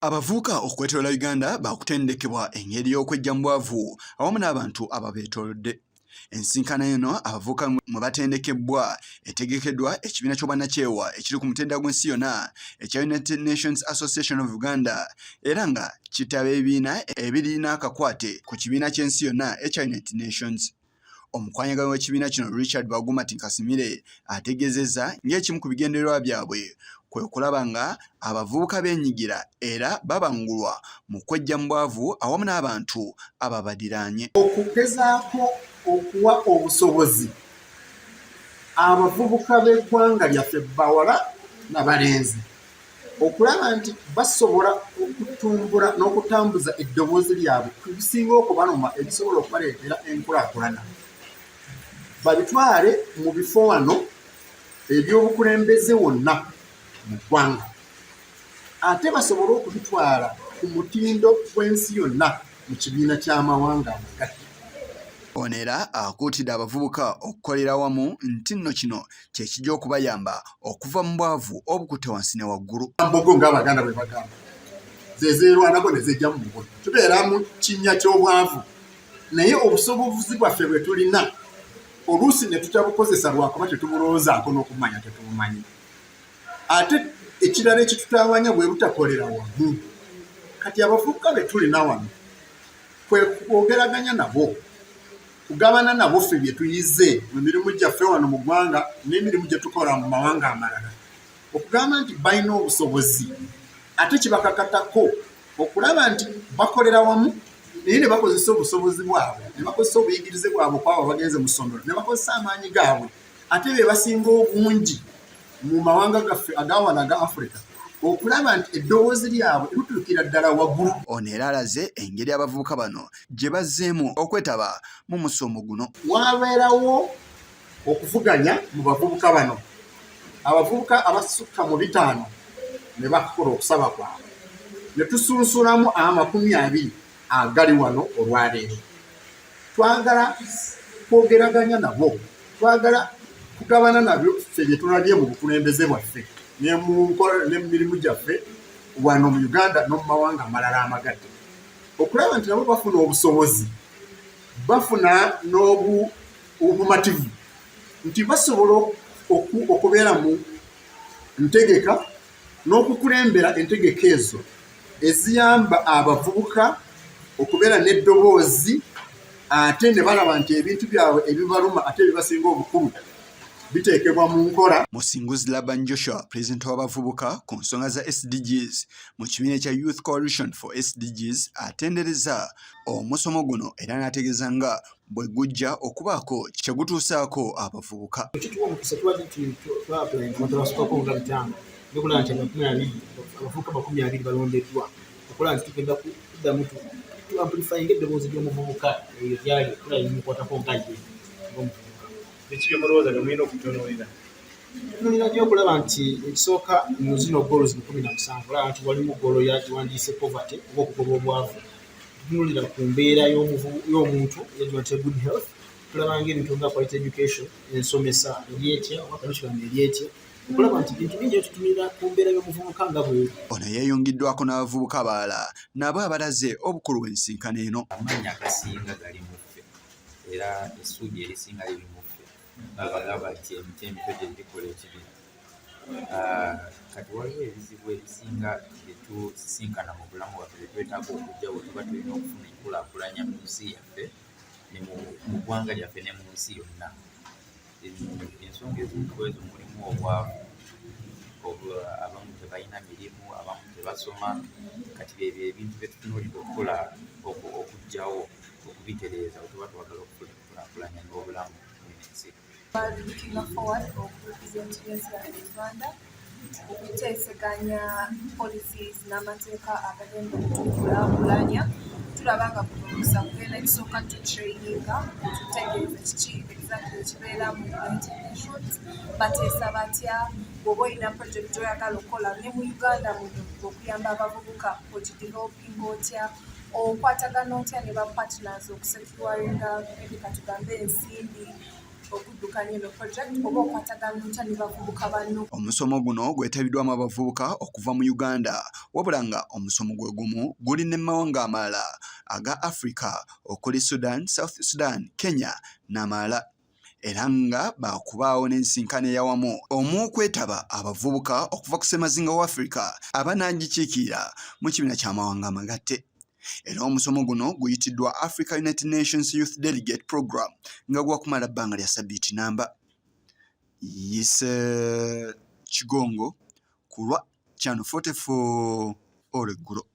Abavubuka okwetooloola Uganda baakutendekebwa engeri y'okwejja mu bwavu awamu n'abantu ababeetoolodde. Ensisinkano eno abavubuka mwe batendekebbwa etegekeddwa ekibiina ky'obwannakyewa ekiri ku mutendera gw'ensi yonna ekya United Nations Association of Uganda era nga kitaba ebibiina ebirina akakwate ku kibiina ky'ensi yonna ekya United Nations. Omukwanyaga w'ekibiina kino Richard Bagumati Kasimire ategeezezza ng'ekimu ku bigendererwa byabwe kwe kulaba nga abavubuka beenyigira era babangulwa mu kwejja mu bwavu awamu n'abantu ababadiraanye. Okugezaako okuwa obusobozi abavubuka b'eggwanga lyaffe bawala n'abalenzi okulaba nti basobola okutumbula n'okutambuza eddoboozi lyabwe ku bisinga okubaluma ebisobola okubaleetera enkulaakulana. Babitwale mu bifo wano eby'obukulembeze wonna mu ggwanga ate basobole okubitwala ku mutindo gw'ensi yonna mu kibiina ky'amawanga amagatte. Ono era akuutidde abavubuka okukolera wamu nti nno kino kye kijja okubayamba okuva mu bwavu obukutte wansi ne waggulu. Mbogo ng'Abaganda bwe bagamba zezeerwanako ne zejja mu bugolo. Tubeera mu kinnya ky'obwavu naye obusobozi bwaffe bwe tulina oluusi ne tutabukozesa lwakuba tetubulowoozaako n'okumanya tetubumanyi. Ate ekirala ekitutaawanya bwe butakolera wamu. Kati abavubuka be tulina wano kwe kwogeraganya nabo kugabana nabo ffe bye tuyize mu mirimu gyaffe wano mu ggwanga n'emirimu gye tukola mu mawanga amalala okugamba nti balina obusobozi ate kibakakatako okulaba nti bakolera wamu naye ne bakozesa obusobozi bwabwe ne bakozesa obuyigirize bwabwe okwabo bagenze mu ssomero ne bakozesa amaanyi gaabwe ate be basinga obungi mu mawanga gaffe agawano aga Africa okulaba nti eddoboozi lyabwe lituukira ddala waggulu. Ono era alaze engeri abavubuka bano gye bazzeemu okwetaba mu musomo guno. Wabeerawo okuvuganya mu bavubuka bano abavubuka abasukka mu 5 ne bakola okusaba kwabwe ne tusunsulamu 20 agali wano olwaleero. Twagala kwogeraganya nabo twagala kugabana nabyo ffe bye tulabye mu bukulembeze bwaffe ne mu mirimu gyaffe wano mu Uganda no mu mawanga amalala amagatte okulaba nti nabo bafuna obusobozi bafuna n'obumativu nti basobola okubeera mu ntegeka n'okukulembera entegeka ezo eziyamba abavubuka okubeera n'eddoboozi ate ne balaba nti ebintu byabwe ebibaluma ate ebibasinga obukulu biteekebwa mu nkola. Musinguzi Laban Joshua, pulezidenti w'abavubuka ku nsonga za SDGs mu kibiina kya Youth Coalition for SDGs atendereza omusomo guno era n'ategeeza nga bwe gujja okubaako kye gutuusaako abavubuka. Abavubuka 20 balondeddwa okulaba nti tugenda kuddamu tuamplifyinga eddoboozi ly'omuvubuka eyo gyali okulaba limukwatako nga ye ng'omuvubuka. Ekibyo mulowooza nga mulina okutunuulira? Tunuulira nnyo okulaba nti ekisooka mu zino goolo 17 olaba nti walimu goolo yagiwandiise poverty oba okugoba obwavu. Tunuulira ku mbeera y'omuntu yagiwandiise good health. Tulaba ng'ebintu nga quality education ensomesa eryetya oba curriculum eryetya okulaba nti bintu bingi tutunulira ku mbeera y'omuvubuka nga bw'eri. Ono yeeyungiddwako n'abavubuka abalala nabo abalaze obukulu bw'ensinkano eno. Amannya agasinga gali mu ffe era essuubi erisinga liri mu ffe bagamba nti emiti emito gye gikola ekibiina. Kati waliwo ebizibu ebisinga bye tusisinkana mu bulamu bwaffe bye twetaaga okujja bwe tuba tulina okufuna enkulaakulanya mu nsi yaffe ne mu ggwanga lyaffe ne mu nsi yonna. Ensonga ez'okwezo mulimu obwavu, abamu tebalina mirimu, abamu tebasoma. Kati ebyo ebintu bye tutunuulira okukola okuggyawo okubitereeza otuba twagala okukulaakulanya n'obulamu bw'ensi. Looking forward to representing Uganda, okuteeseganya policies n'amateeka agagenda okutukulaakulanya. Tulaba nga kutuusa kugenda ekisooka tutraininga tutegeeza kiki exactly ekibeera mu United Nations bateesa batya bw'oba olina project oyagala okukola ne mu Uganda muno okuyamba abavubuka ogidevelopinga otya okwatagana otya ne ba partners okusecuringa maybe katugambe ensimbi okuddukanya eno project oba okwatagana otya ne bavubuka banno. Omusomo guno gwetabiddwamu abavubuka okuva mu Uganda wabula nga omusomo gwe gumu guli n'emmawanga amalala aga Africa okuli Sudan, South Sudan, Kenya n'amalala. Era nga bakubaawo n'ensinkano eyawamu okwetaba abavubuka okuva ku ssemazinga wa Africa abanaagikiikirira mu kibiina ky'amawanga amagatte. Era omusomo guno guyitiddwa Africa United Nations Youth Delegate Program nga gwakumala bbanga lya sabbiiti namba. Yise Kigongo ku lwa Channel 44 olweggulo.